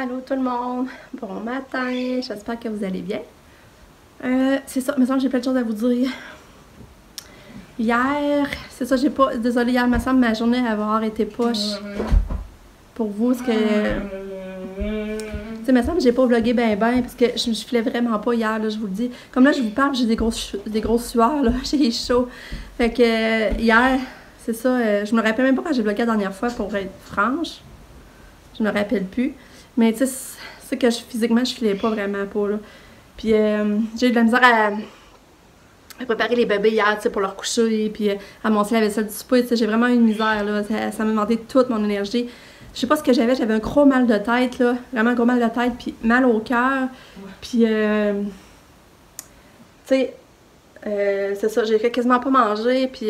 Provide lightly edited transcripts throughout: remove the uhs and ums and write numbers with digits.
Allô tout le monde, bon matin, j'espère que vous allez bien. C'est ça, me semble que j'ai plein de choses à vous dire. Hier, c'est ça, j'ai pas. Désolée, hier, me semble ma journée avoir été poche pour vous, parce que. Tu sais, me semble que j'ai pas vlogué ben parce que je filais vraiment pas hier, là, je vous le dis. Comme là, je vous parle, j'ai des grosses sueurs, là, j'ai chaud. Fait que hier, c'est ça, je me rappelle même pas quand j'ai vlogué la dernière fois, pour être franche. Je me rappelle plus. Mais tu sais, c'est que physiquement, je filais pas vraiment pas, là. Puis j'ai eu de la misère à préparer les bébés hier, tu sais, pour leur coucher, puis à monter la vaisselle du souper, tu sais, j'ai vraiment eu une misère, là. Ça m'a demandé toute mon énergie. Je sais pas ce que j'avais un gros mal de tête, là. Vraiment un gros mal de tête, puis mal au cœur. Puis, tu sais, c'est ça, j'ai quasiment pas mangé, puis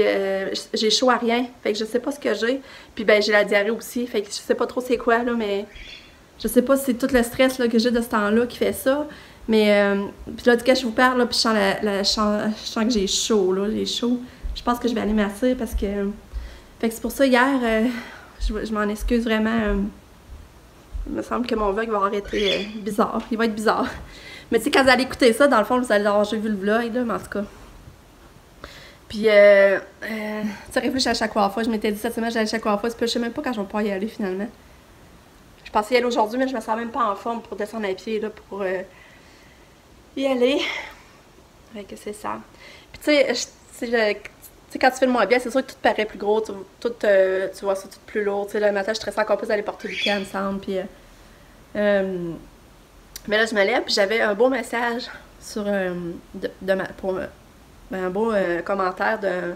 j'ai chaud à rien. Fait que je sais pas ce que j'ai. Puis ben, j'ai la diarrhée aussi, fait que je sais pas trop c'est quoi, là, mais je sais pas si c'est tout le stress là, que j'ai de ce temps-là qui fait ça. Mais, puis là, du coup, je vous parle, là, puis je sens que j'ai chaud, là, j'ai chaud. Je pense que je vais aller m'asseoir parce que... Fait que c'est pour ça, hier, je m'en excuse vraiment. Il me semble que mon vlog va avoir été bizarre. Il va être bizarre. Mais tu sais, quand vous allez écouter ça, dans le fond, vous allez avoir déjà vu le vlog, là, mais en tout cas. Puis, tu sais, réfléchis à chaque fois. Je m'étais dit cette semaine, j'allais à chaque fois. Puis je sais même pas quand je vais pouvoir y aller, finalement. Je pensais y aller aujourd'hui, mais je me sens même pas en forme pour descendre à pied, là, pour y aller. Fait que c'est ça. Puis, tu sais, quand tu fais le moins bien, c'est sûr que tout paraît plus gros, tu vois ça tout plus lourd. Tu sais, le matin, je stressais encore plus d'aller porter le camp, il me semble. Puis, mais là, je me lève, puis j'avais un beau message sur, un beau commentaire de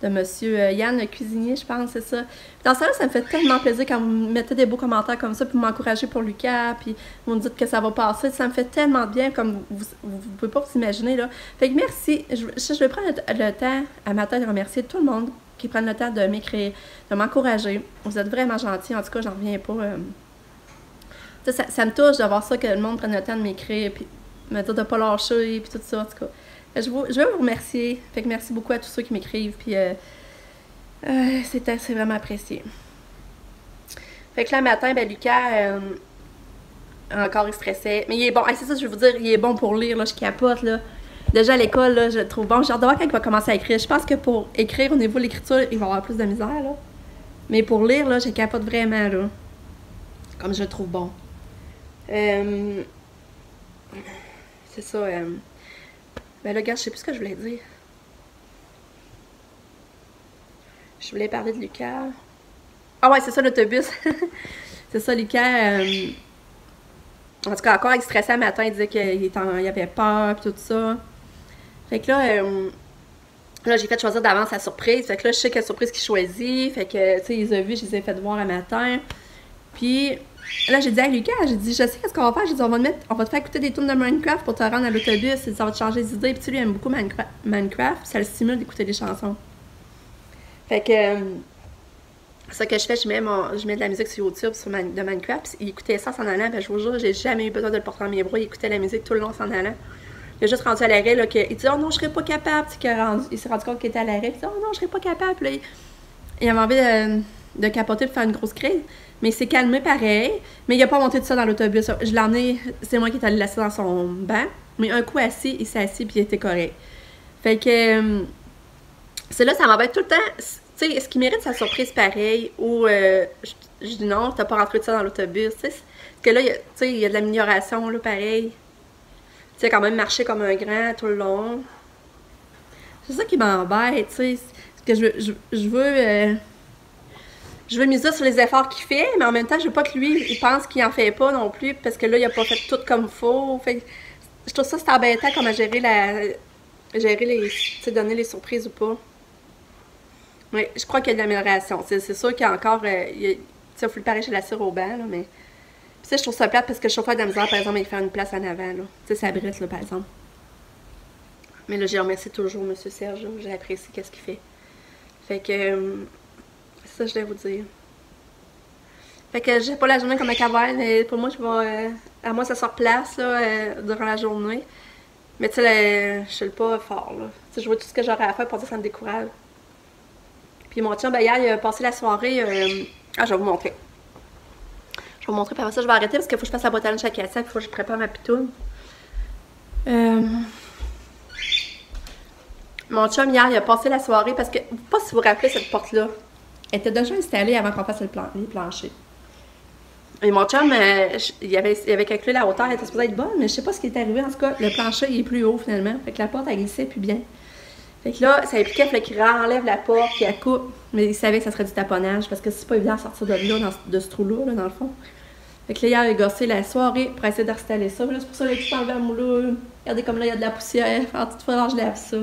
monsieur Yann, le cuisinier, je pense, c'est ça. Puis dans ça, ça me fait tellement plaisir quand vous me mettez des beaux commentaires comme ça, puis m'encourager pour Lucas, puis vous me dites que ça va passer. Ça me fait tellement bien, comme vous pouvez pas vous imaginer, là. Fait que merci. Je vais prendre le temps à matin de remercier tout le monde qui prennent le temps de m'écrire, de m'encourager. Vous êtes vraiment gentils, en tout cas, j'en reviens pas. Ça me touche de voir ça, que le monde prenne le temps de m'écrire, puis me dire de pas lâcher, puis tout ça, en tout cas. Je vais vous remercier. Fait que merci beaucoup à tous ceux qui m'écrivent, puis c'est vraiment apprécié. Fait que là, matin, ben Lucas, encore il stressait. Mais il est bon, c'est ça, je veux vous dire, il est bon pour lire, là, je capote, là. Déjà à l'école, là, je le trouve bon. J'ai hâte de voir quand il va commencer à écrire. Je pense que pour écrire, au niveau de l'écriture, il va avoir plus de misère, là. Mais pour lire, là, je capote vraiment, là. Comme je le trouve bon. C'est ça, ben là, regarde, je sais plus ce que je voulais dire. Je voulais parler de Lucas. Ah ouais, c'est ça, l'autobus. C'est ça, Lucas. En tout cas, encore il stressait le matin, il disait qu'il avait peur, puis tout ça. Fait que là, j'ai fait choisir d'avance la surprise. Fait que là, je sais quelle surprise qu'il choisit. Fait que, tu sais, ils ont vu, je les ai fait voir le matin. Puis là, j'ai dit à Lucas, j'ai dit, je sais qu'est-ce qu'on va faire. J'ai dit, on va te faire écouter des tunes de Minecraft pour te rendre à l'autobus. Ça va te changer les idées. Puis tu lui aime beaucoup Minecraft. Ça le stimule d'écouter des chansons. Fait que, ce que je fais, je mets de la musique sur YouTube de Minecraft. Puis il écoutait ça en s'en allant. Ben, je vous jure, j'ai jamais eu besoin de le porter dans mes bras. Il écoutait la musique tout le long s'en allant. Il a juste rendu à l'arrêt, là, il dit, oh non, je serais pas capable. Il s'est rendu compte qu'il était à l'arrêt. Il dit, oh non, je serais pas capable. Puis là, il avait envie de capoter, de faire une grosse crise. Mais il s'est calmé pareil. Mais il n'a pas monté tout ça dans l'autobus. Je l'ai emmené, c'est moi qui est allé l'asseoir dans son banc. Mais un coup assis, il s'est assis puis il était correct. Fait que c'est là, ça m'embête tout le temps. Tu sais, est-ce qu'il mérite sa surprise pareil? Ou je dis non, t'as pas rentré de ça dans l'autobus. Tu sais, parce que là, tu sais, il y a de l'amélioration, là, pareil. Tu sais, quand même marcher comme un grand tout le long. C'est ça qui m'embête, tu sais. Parce que je veux miser sur les efforts qu'il fait, mais en même temps, je veux pas que lui, il pense qu'il en fait pas non plus, parce que là, il a pas fait tout comme il faut. Fait que je trouve ça, c'est embêtant comment gérer tu sais, donner les surprises ou pas. Oui, je crois qu'il y a de l'amélioration. C'est sûr qu'il y a encore, tu sais, il faut le pareil chez la cire au banc, là, mais... Puis ça, je trouve ça plate parce que le chauffeur de la misère, par exemple, il fait une place en avant, là. Tu sais, ça brite, là, par exemple. Mais là, j'ai remercié toujours M. Serge, j'ai apprécié qu'est-ce qu'il fait. Fait que... ça, je vais vous dire. Fait que j'ai pas la journée comme un caverne, mais pour moi, je vais... à moi, ça se replace, là, durant la journée. Mais tu sais, je suis pas fort, là. Tu sais, je vois tout ce que j'aurais à faire pour dire que ça me décourage. Puis mon chum, ben, hier, il a passé la soirée... Ah, je vais vous montrer. Je vais vous montrer, puis après ça, je vais arrêter parce qu'il faut que je fasse la boîte à lunch à Katia, puis il faut que je prépare ma pitoune. Mon chum, hier, il a passé la soirée parce que, pas si vous vous rappelez cette porte-là, elle était déjà installée avant qu'on fasse les planchers. Et mon chum, il avait calculé la hauteur, elle était supposée être bonne, mais je sais pas ce qui est arrivé. En tout cas, le plancher, il est plus haut finalement. Fait que la porte, elle glissait plus bien. Fait que là, ça impliquait qu'il enlève la porte, qu'il la coupe. Mais il savait que ça serait du taponnage parce que c'est pas évident de sortir de là, de ce trou-là, là, dans le fond. Fait que là, hier, il a gossé la soirée pour essayer d'installer ça. C'est pour ça qu'il a tout enlevé à moulin. Regardez comme là, il y a de la poussière. En toute façon, je lave ça.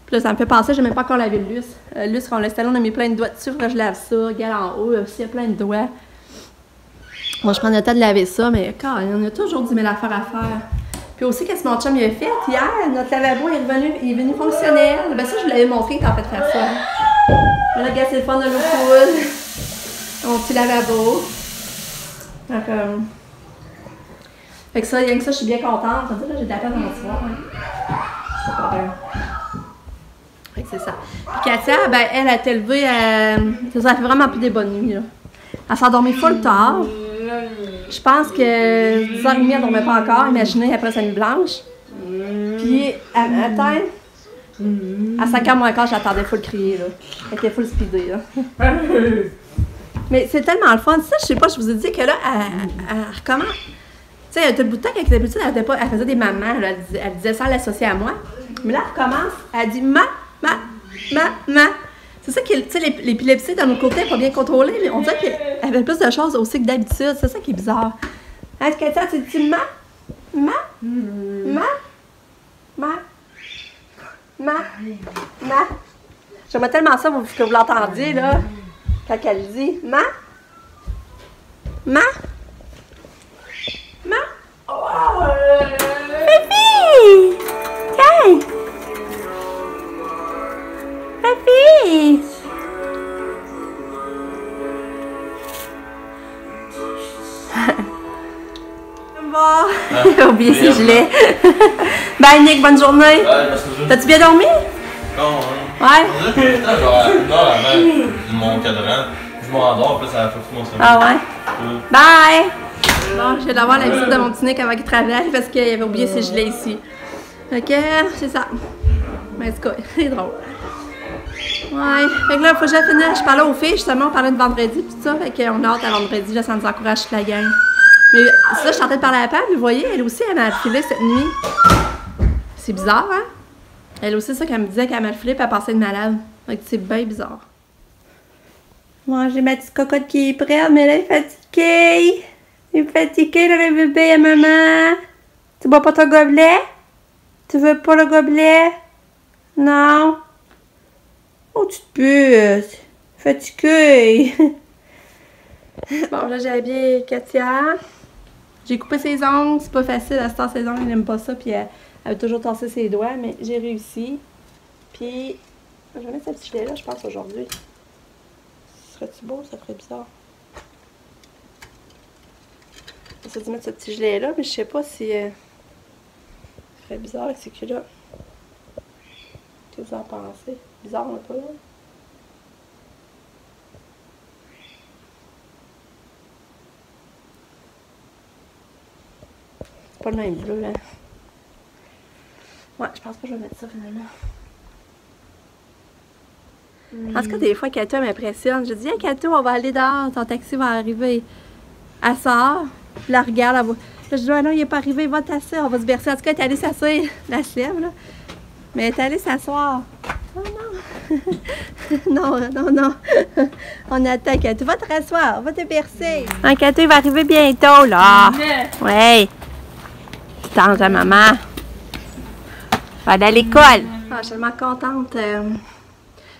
Puis là, ça me fait penser, j'ai même pas encore lavé le lustre. Le lustre, on l'a installé, on a mis plein de doigts dessus. Faut que je lave ça. Regarde en haut, aussi, il y a plein de doigts. Moi, je prends le temps de laver ça, mais quand il y en a toujours 10 000 affaires à faire. Puis aussi, qu'est-ce que mon chum il a fait? Hier, notre lavabo est venu fonctionnel. Ben ça, je vous l'avais montré quand on fait faire ça. Là, regarde, c'est le fun de l'eau cool. Mon petit lavabo. Donc, fait que ça, rien que ça, je suis bien contente. Je veux dire, là, j'ai de la peine dans mon soir. C'est pas bien. Fait que c'est ça. Puis Katia, ben, elle a été élevée, ça fait vraiment plus des bonnes nuits, là. Elle s'est endormie full tard. Je pense que 10h30, elle dormait pas encore. Imaginez, après sa nuit blanche. Puis, à matin, à 5h moins quart, j'attendais full crier, là. Elle était full speedée, là. Mais c'est tellement le fun. Ça, je sais pas, je vous ai dit que là, elle recommence. Tu sais, il y a tout le bout de temps qu'avec d'habitude, elle faisait des mamans, là, elle disait ça, elle l'associait à moi. Mais là, elle recommence, elle dit ma. C'est ça qui, tu sais, l'épilepsie de notre côté n'est pas bien contrôlée. Mais on dirait qu'elle avait plus de choses aussi que d'habitude. C'est ça qui est bizarre. Est-ce que tu dis ma? J'aimerais tellement ça que vous l'entendiez, là, quand elle dit ma. Oh! Fifi! Hey! Fifi! J'ai oublié ses gilets. Bye Nick, bonne journée. T'as-tu bien dormi? Non, ouais. Genre, une heure avant mon cadran, je m'endors, puis ça a fait tout mon sommeil. Ah ouais? Bye! Bon, je viens d'avoir la visite de mon petit Nick avant qu'il travaille parce qu'il avait oublié ses gilets ici. Fait que, c'est ça. Mais c'est cool, c'est drôle. Ouais, fait que là, faut que je finisse. Je parlais aux filles, justement, on parlait de vendredi, pis tout ça. Fait qu'on a hâte à vendredi, là, ça nous encourage toute la gang. Mais ça, je suis en train de parler à Pam, mais vous voyez, elle aussi, elle m'a filé cette nuit. C'est bizarre, hein? Elle aussi, ça qu'elle me disait qu'elle m'a filé, puis elle passait de malade. Fait que c'est bien bizarre. Moi, j'ai ma petite cocotte qui est prête, mais là, elle est fatiguée. Elle est fatiguée, là, le bébé à maman. Tu bois pas ton gobelet? Tu veux pas le gobelet? Non? Oh, tu te putes! Fatiguée! Bon, là, j'ai habillé Katia. J'ai coupé ses ongles. C'est pas facile à se tasser ses ongles. Elle n'aime pas ça. Puis elle veut toujours tasser ses doigts. Mais j'ai réussi. Puis, je vais mettre ce petit gilet-là, je pense, aujourd'hui. Serait-tu beau? Ça ferait bizarre. J'essaie de mettre ce petit gilet-là, mais je sais pas si... ça ferait bizarre avec ces culs-là. Qu'est-ce que vous en pensez? Bizarre un peu, là. C'est pas le même bleu, là. Ouais, je pense pas que je vais mettre ça, finalement. En tout cas, des fois, Kato m'impressionne. Je dis, hey, Kato, on va aller dehors, ton taxi va arriver. Elle sort, je la regarde, elle va... Là, je dis, ah non, il n'est pas arrivé, va t'asseoir, on va se bercer. En tout cas, elle est allée s'asseoir, la lève, là. Mais elle est allée s'asseoir. Oh non! non. On attend, Kato. Va te rasseoir, va te bercer. Hein, Kato, il va arriver bientôt, là. Ouais. Tu t'en à maman. Va aller à l'école. Ah, je suis tellement contente. Je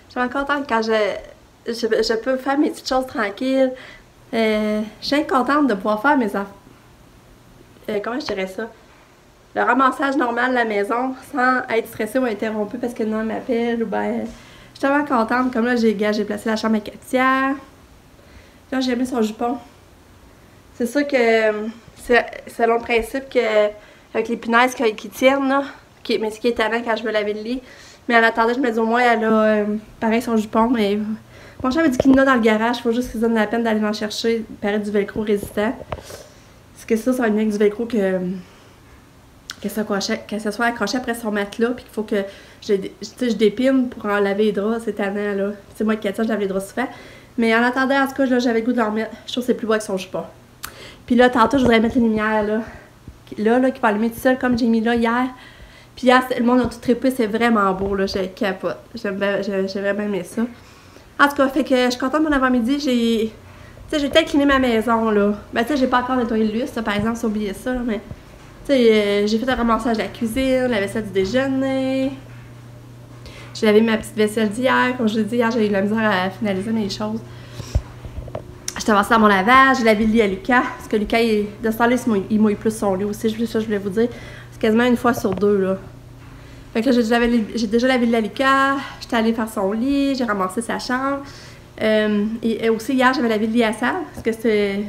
suis tellement contente quand je peux faire mes petites choses tranquilles. Je suis contente de pouvoir faire mes affaires. Comment je dirais ça? Le ramassage normal de la maison sans être stressée ou interrompue parce que non, elle m'appelle ou ben. Je suis tellement contente. Comme là, j'ai placé la chambre à Katia. Là, j'ai mis son jupon. C'est sûr que c'est selon le principe que avec les punaises qui tiennent, là. Mais ce qui est étonnant quand je me lavais le lit. Mais en attendant, je me dis au moins, elle a pareil son jupon, mais Mon chien avait dit qu'il y en a dans le garage, il faut juste qu'ils se donnent la peine d'aller en chercher, paraît du velcro résistant. Parce que ça va être mieux avec du velcro que ça soit accroché après son matelas, puis qu'il faut que je dépine pour en laver les draps ces tannants là. C'est moi qui Katia, je lave les draps souvent. Mais en attendant, en tout cas, là, j'avais le goût de leur mettre. Je trouve que c'est plus beau avec son jupon. Puis là, tantôt, je voudrais mettre les lumières là. Là, qui va allumer tout seul comme j'ai mis là hier. Puis hier, le monde a tout trippé, c'est vraiment beau, là, je capote. J'ai vraiment aimé ça. En tout cas, fait que je suis contente de mon avant-midi. J'ai peut-être cleané ma maison, là. Ben, tu sais, j'ai pas encore nettoyé le lustre, par exemple, j'ai oublié ça, là, mais... Tu sais, j'ai fait un ramassage de la cuisine, la vaisselle du déjeuner. J'ai lavé ma petite vaisselle d'hier. Comme je l'ai dit, hier, j'ai eu la misère à finaliser mes choses. J'ai avancé dans mon lavage, j'ai lavé le lit à Lucas. Parce que Lucas, de ce temps-là, il mouille plus son lit aussi. Ça, je voulais vous dire. C'est quasiment une fois sur deux, là. Fait que là, j'ai déjà lavé le lit à Lucas. J'étais allée faire son lit, j'ai ramassé sa chambre. Et aussi, hier, j'avais lavé le lit à Sam. Parce que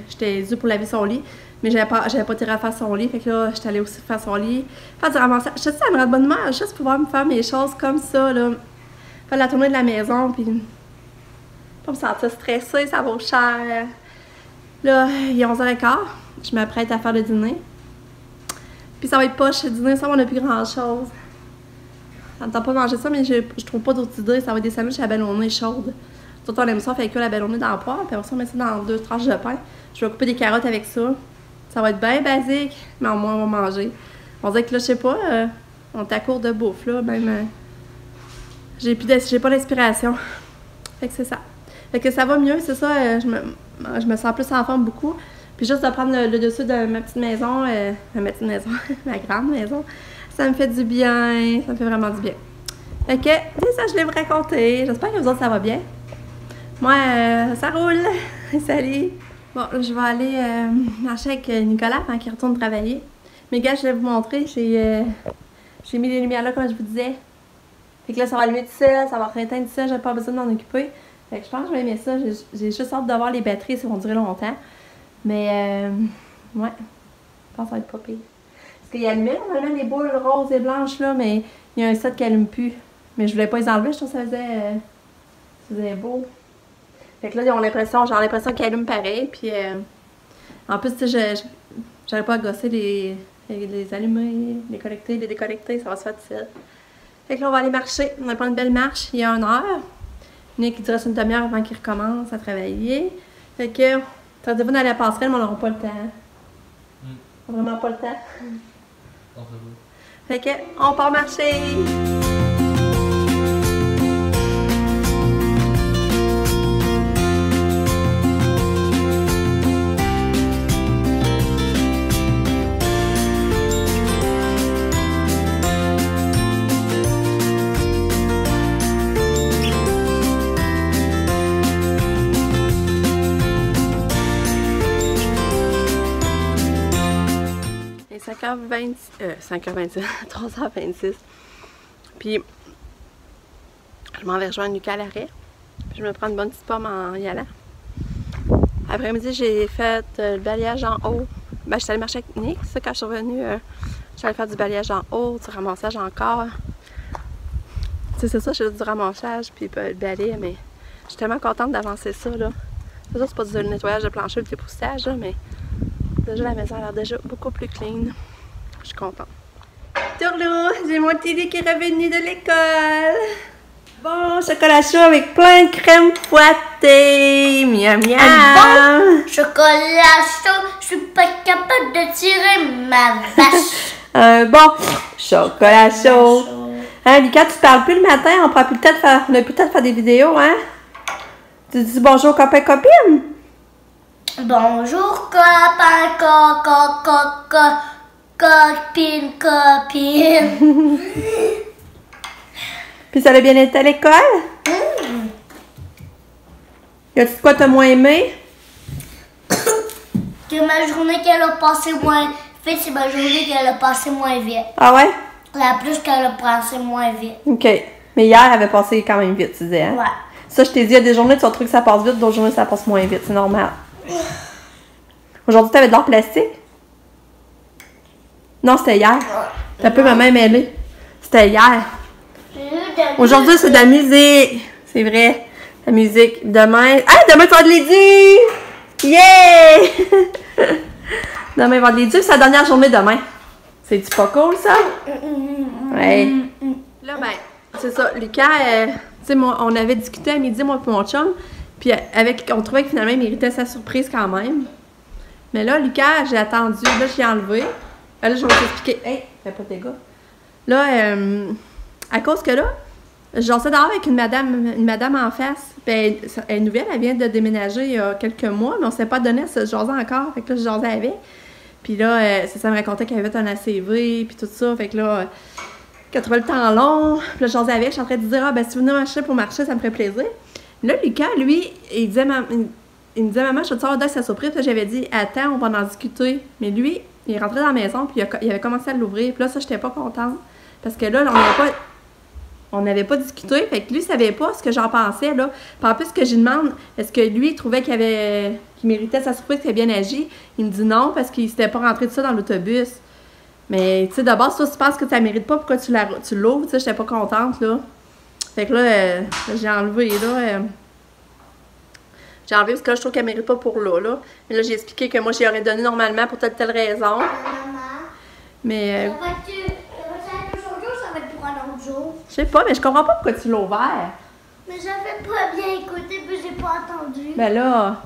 j'étais due pour laver son lit. Mais j'avais pas tiré à faire son lit. Fait que là, j'étais allée aussi faire son lit. Faire du ramassage. Je sais, ça me rend de bonne humeur. Juste pouvoir me faire mes choses comme ça, là. Faire la tournée de la maison, puis... Pas me sentir stressée, ça vaut cher. Là, il est 11h15. Je m'apprête à faire le dîner. Puis ça va être poche. Le dîner, ça, on n'a plus grand-chose. Ça me tente pas de manger ça, mais je trouve pas d'autres idées. Ça va être des sandwichs à la ballonnée chaude. Surtout, on aime ça, fait que la ballonnée dans le poêle. Puis après ça, on met ça dans 2 tranches de pain. Je vais couper des carottes avec ça. Ça va être bien basique, mais au moins on va manger. On dirait que là, je sais pas, on est à court de bouffe, là, même. J'ai pas d'inspiration. Fait que c'est ça. Fait que ça va mieux, c'est ça, je me sens plus en forme beaucoup. Puis juste de prendre le dessus de ma petite maison, ma grande maison, ça me fait du bien, ça me fait vraiment du bien. Fait que, c'est ça, je vais vous raconter. J'espère que vous autres, ça va bien. Moi, ça roule. Salut! Bon, je vais aller marcher avec Nicolas avant qu'il retourne travailler. Mais gars, je vais vous montrer, j'ai mis les lumières là, comme je vous disais. Fait que là, ça va allumer tout seul, ça va éteindre tout seul, j'ai pas besoin de m'en occuper. Fait que je pense que je vais aimer ça, j'ai juste hâte de voir les batteries, ça va durer longtemps. Mais, ouais, je pense que ça va être pas pire. Parce qu'il allumait normalement les boules roses et blanches là, mais il y a un set qui allume plus. Mais je voulais pas les enlever, je trouve que ça faisait beau. Fait que là, j'ai l'impression qu'il allume pareil. Puis, en plus, tu sais, j'arrive pas à gosser les allumer, les connecter, les déconnecter, ça va se faire tout seul. Fait que là, on va aller marcher. On va prendre une belle marche, il y a 1 heure. Il y en a qui dirait une demi-heure avant qu'il recommence à travailler. Fait que, tentez-vous d'aller à la passerelle, mais on n'aura pas le temps. On n'a vraiment pas le temps. Fait que, on part marcher! Et 5h26, 3h26. Puis, je m'en vais rejoindre Lucas à l'arrêt. Je me prends une bonne petite pomme en y allant. Après-midi, j'ai fait le balayage en haut. Ben, je suis allée marcher avec Nick. Ça, quand je suis revenue, je suis allée faire du balayage en haut, du ramassage encore. Tu sais, c'est ça, je fais du ramassage puis le balai, mais je suis tellement contente d'avancer ça, là. C'est ça, c'est pas du nettoyage de plancher ou du dépoussage, là, mais déjà, la maison a l'air déjà beaucoup plus clean. Je suis contente. Tourlou, j'ai mon petit lit qui est revenu de l'école. Bon, chocolat chaud avec plein de crème fouettée. Miam, miam. Bon chocolat chaud, je suis pas capable de tirer ma vache. Un bon chocolat chaud. Hein, Lucas, tu parles plus le matin, on n'a plus le temps de faire des vidéos, hein? Tu dis bonjour copain copine? Bonjour copain, copine. Puis ça a bien été à l'école? Y a-tu de quoi t'as moins aimé? Que ma journée qu'elle a passé moins vite, c'est ma journée qu'elle a passé moins vite. Ah ouais? La plus qu'elle a passé moins vite. OK. Mais hier, elle avait passé quand même vite, tu disais, hein? Ouais. Ça, je t'ai dit, il y a des journées, tu vas trouver que ça passe vite, d'autres journées, ça passe moins vite. C'est normal. Aujourd'hui, t'avais de l'or plastique? Non, c'était hier. T'as un peu ma main mêlée. C'était hier. Aujourd'hui, c'est de la musique. C'est vrai. La musique. Demain... Ah! Demain, tu vas de l'édu! Yeah! Demain, il va de l'édu. C'est la dernière journée demain. C'est-tu pas cool, ça? Ouais. Là, ben, c'est ça. Lucas, tu sais, on avait discuté à midi, moi et mon chum. Puis on trouvait que finalement, il méritait sa surprise quand même. Mais là, Lucas, j'ai attendu. Là, je l'ai enlevé. Là, je vais t'expliquer. Hey, fais pas tes gars. Là, à cause que là, je jasais dehors avec une madame en face. Puis elle est nouvelle, elle vient de déménager il y a quelques mois, mais on ne s'est pas donné à se jaser encore. Fait que là, je jasais avec. Puis là, ça me racontait qu'elle avait un ACV, puis tout ça. Fait que là, qu'elle trouvait le temps long. Puis là, je jasais avec. Je suis en train de dire, ah, ben, si vous venez marcher pour marcher, ça me ferait plaisir. Là, Lucas, lui, il me disait, maman, je vais te savoir d'être sa surprise. Puis j'avais dit, attends, on va en discuter. Mais lui, il est rentré dans la maison, puis il avait commencé à l'ouvrir. Puis là, ça, j'étais pas contente. Parce que là, on n'avait pas discuté. Fait que lui, il savait pas ce que j'en pensais, là. Puis en plus, ce que je lui demande, est-ce que lui, il trouvait qu'il méritait sa surprise, qu'il avait bien agi? Il me dit non, parce qu'il s'était pas rentré de ça dans l'autobus. Mais, tu sais, d'abord, si tu penses que ça mérite pas, pourquoi tu l'ouvres? Tu sais, j'étais pas contente, là. Fait que là, j'ai enlevé, là. J'ai enlevé parce que là, je trouve qu'elle mérite pas pour là. Mais là, j'ai expliqué que moi, j'y aurais donné normalement pour telle raison. Mais... Ça va être aujourd'hui ou ça va être pour un autre jour? Je sais pas, mais je comprends pas pourquoi tu l'as ouvert. Mais j'avais pas bien écouté, puis j'ai pas entendu. Ben là...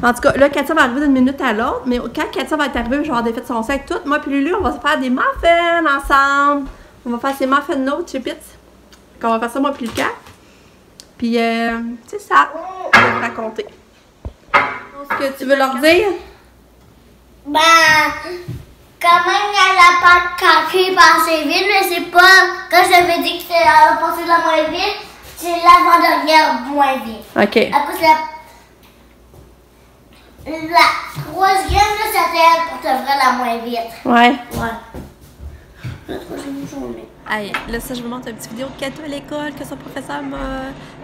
En tout cas, là, Katia va arriver d'une minute à l'autre, mais quand Katia va être arrivée, je vais avoir défait son sac tout. Moi puis Lulu, on va se faire des muffins ensemble. On va faire ces muffins de notes, chips. On va faire ça, moi puis Lucas. Puis, c'est ça. Je vais vous raconter. Est-ce que tu veux leur dire? Ben, quand même, elle a pas caché passer vite, mais c'est pas... Quand j'avais dit que c'était à passer de la moins vite, c'est l'avant-dernière moins vite. OK. À cause la troisième, là, c'était pour te vrai la moins vite. Ouais. Ouais. La troisième journée. Allez, là, ça, je vous montre une petite vidéo de Katia à l'école que son professeur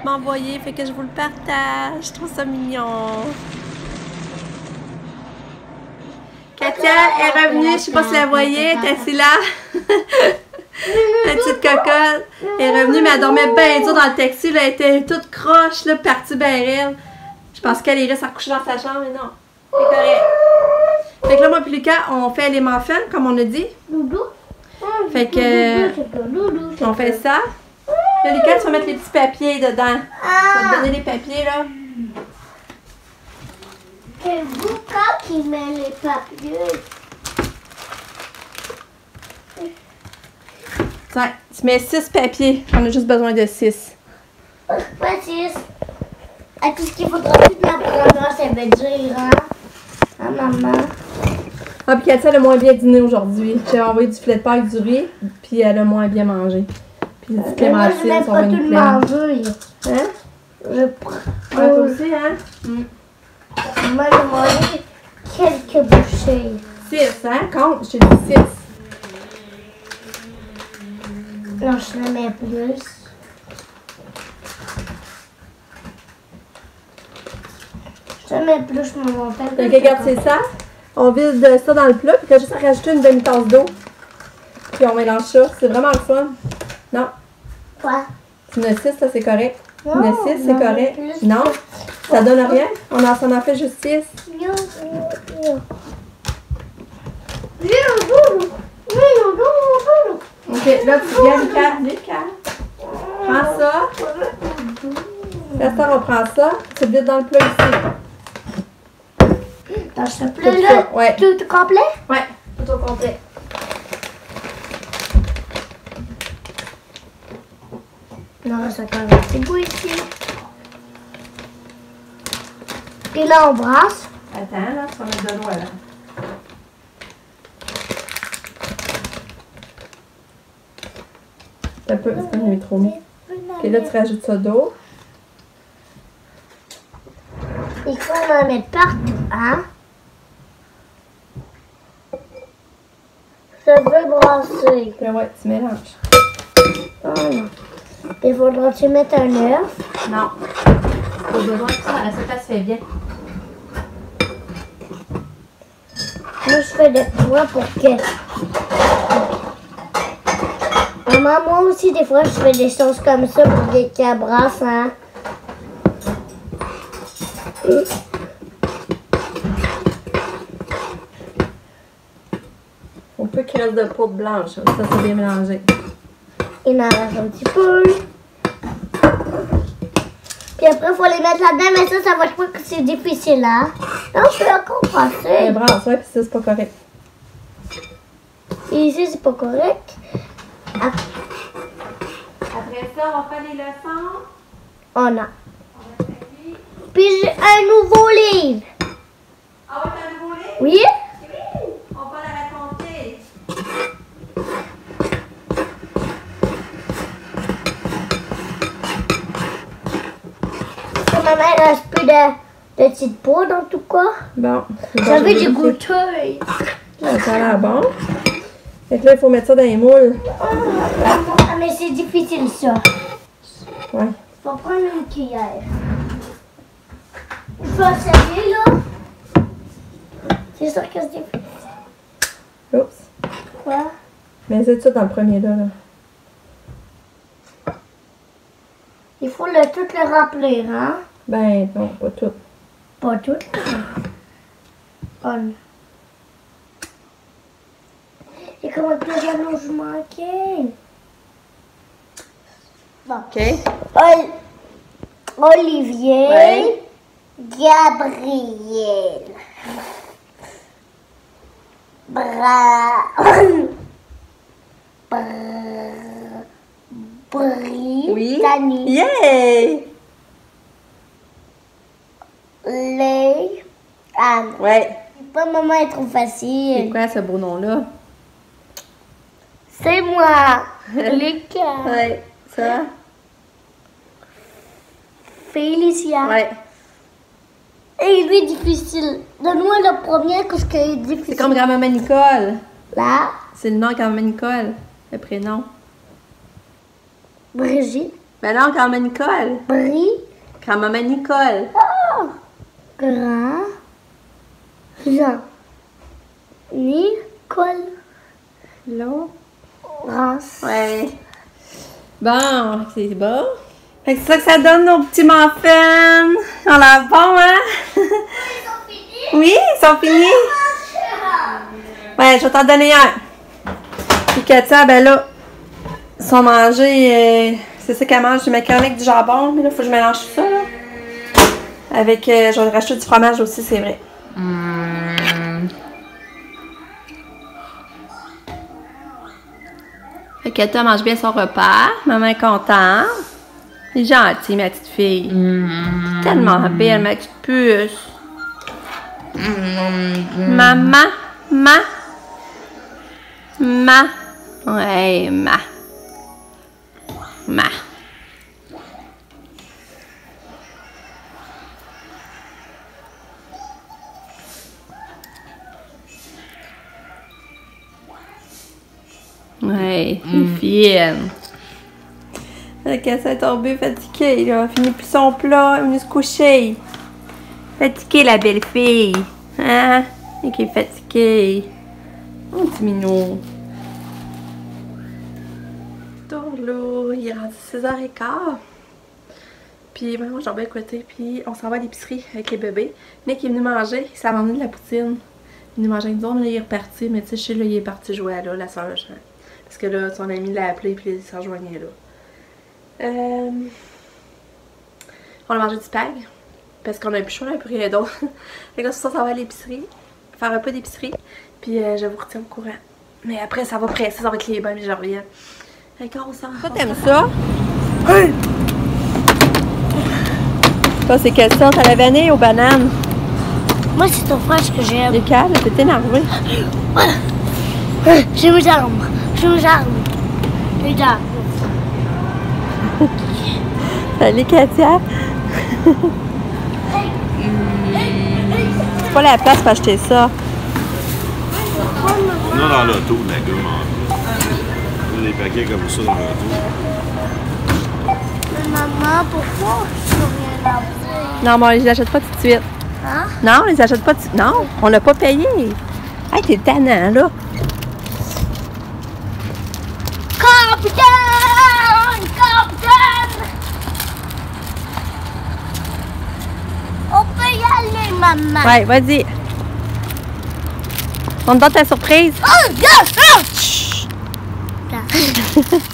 m'a envoyé. Fait que je vous le partage. Je trouve ça mignon. Katia est revenue. Je sais pas si vous la voyez. Elle est assise là. La petite cocotte. Elle est revenue, mais elle dormait bien dur dans le taxi. Là. Elle était toute croche, là, partie bien raide. Je pense qu'elle irait se recoucher dans sa chambre, mais non. C'est correct. Fait que là, moi et Lucas, on fait les muffins, comme on a dit. Doudou. Fait que... on fait ça. Là, Lucas, tu vas mettre les petits papiers dedans. Je vais te donner les papiers, là. C'est Lucas qui met les papiers. Tiens, tu mets 6 papiers. On a juste besoin de 6. Pas 6. À tout ce qu'il faudra plus de la première, ça veut dire, hein? Ah, maman. Ah, puis Katia, elle a moins bien dîné aujourd'hui. J'ai envoyé du filet de paille avec du riz, puis elle a moins bien mangé. Puis du clémentine, moi, je vais pas tout manger. Hein? Je prends. Ouais, toi aussi, hein? Moi, j'ai mangé quelques bouchées. 6, hein? Compte, je t'ai dit 6. Non, je le mets plus. Je te mets plus, mon montagne. Donc, regarde, c'est ça. On vide ça dans le plat, puis t'as juste à rajouter une demi-tasse d'eau. Puis on mélange ça. C'est vraiment le fun. Non. Quoi? Tu n'as 6, ça c'est correct. Tu Non, n'as 6, c'est non, correct. plus. Non. Ça donne rien. On en fait juste 6. Ok, là tu viens, Lucas. Prends ça. Là, on prend ça. Tu le vides dans le plat ici. Dans ce plat-là, ouais. Tout complet? Ouais, tout au complet. Non, ça quand même. C'est beau ici. Et là, on brasse. Attends, là, tu vas mettre de l'eau là. C'est un peu, c'est pas trop mis. Ok, là, tu rajoutes ça d'eau. Il faut en mettre partout, hein? Ça veut brasser. Là, ouais, tu mélanges. Oh non. Il faudra que tu mettes un œuf. Non. Pas besoin que ça se fait bien. Moi, je fais des fois pour que... Maman, moi aussi, des fois, je fais des choses comme ça pour qu'elle brasse, hein? Un peu qu'il reste de poudre blanche. Ça, c'est bien mélangé. Il en reste un petit peu. Puis après, il faut les mettre là-dedans, mais ça va pas que c'est difficile, hein? Non, je suis encore passée. Les brasse, ouais, puis ça, c'est pas correct. Et ici, c'est pas correct. Après ça, on va faire les leçons. On a. Puis j'ai un nouveau livre. Ah ouais, t'as un nouveau livre? Oui? On va la raconter. Ma mère reste plus de petites poudre en tout cas. Bon. J'avais du goûter. Ça a l'air bon. Fait que là, il faut mettre ça dans les moules. Ah, mais c'est difficile ça. Ouais. Faut prendre une cuillère. Je vais essayer là. C'est sûr que c'est difficile. Oups. Quoi? Mais c'est ça dans le premier là. Il faut tout le remplir, hein? Ben non, pas tout. Pas tout. Et comment que je manquais? Bon. OK. Olivier. Ouais. Gabriel. Oui. Dani. Yay! Les. Anne. Ouais. Pas maman est trop C'est facile. quoi ce beau nom-là? C'est moi. Lucas. Ouais. Ça? Félicia. Ouais. Et lui difficile. Donne-moi le premier que ce qui est difficile. C'est comme grand-maman Nicole. Là. C'est le nom de grand-maman Nicole. Le prénom. Brigitte. Ben non, grand-maman Nicole. Grand-maman Nicole. Grand. Jean. Nicole. Là. Rance. Ouais. Bon, c'est bon. Fait que c'est ça que ça donne nos petits muffins. On a bon, hein? Oui, ils sont finis. Ouais, je vais t'en donner un. Puis Katia, ben là, ils sont mangés. C'est ça qu'elle mange, du macaroni avec du jambon. Mais là, il faut que je mélange tout ça, là. Avec, je vais racheter du fromage aussi, c'est vrai. Fait que Katia mange bien son repas. Maman est contente. Elle est gentille, ma petite fille. Tellement belle, ma petite puce. Maman, ouais, ma. Ouais, c'est fine. Fait qu'elle s'est tombée fatiguée, là. Elle finit plus son plat, elle est venue se coucher. Fatiguée, la belle fille. Hein? Et qui est fatiguée. Mon petit minou. Tourlou, il est rendu 6h15. Puis, moi, j'ai bien écouté. Puis, on s'en va à l'épicerie avec les bébés. Nick est venu manger. Il s'est ramené de la poutine. Il est venu manger avec nous autres, mais là, il est reparti. Mais tu sais, je sais, là, il est parti jouer à là, la soeur. Parce que là, son ami l'a appelé, puis il s'en rejoignait là. On a mangé du spag. Parce qu'on a plus chaud, on n'a plus rien d'autre. Fait que là, ça va à l'épicerie. Faire un peu d'épicerie. Puis je vous retiens au courant. Mais après, ça va presser, ça va être les bains, mais je reviens. Fait qu'on s'en va. Toi, t'aimes ça? Oui! Ça, c'est quelle sorte? À la vanille ou aux bananes? Moi, c'est ton frère que j'aime. Lucas, t'es énervé. J'ai mes armes. Les armes. Salut, Katia. C'est pas la place pour acheter ça. On a dans l'auto, la gomme. On a des paquets comme ça dans l'auto. Mais maman, pourquoi je peux rien avoir? Non, mais on les achète pas tout de suite. Hein? Non, on les achète pas tout de suite. Non, on l'a pas payé. Hey, t'es tannant, là. Capitaine! Capitaine! On peut y maman. Ouais, vas-y. On te donne ta surprise. Oh, go, go! Chut.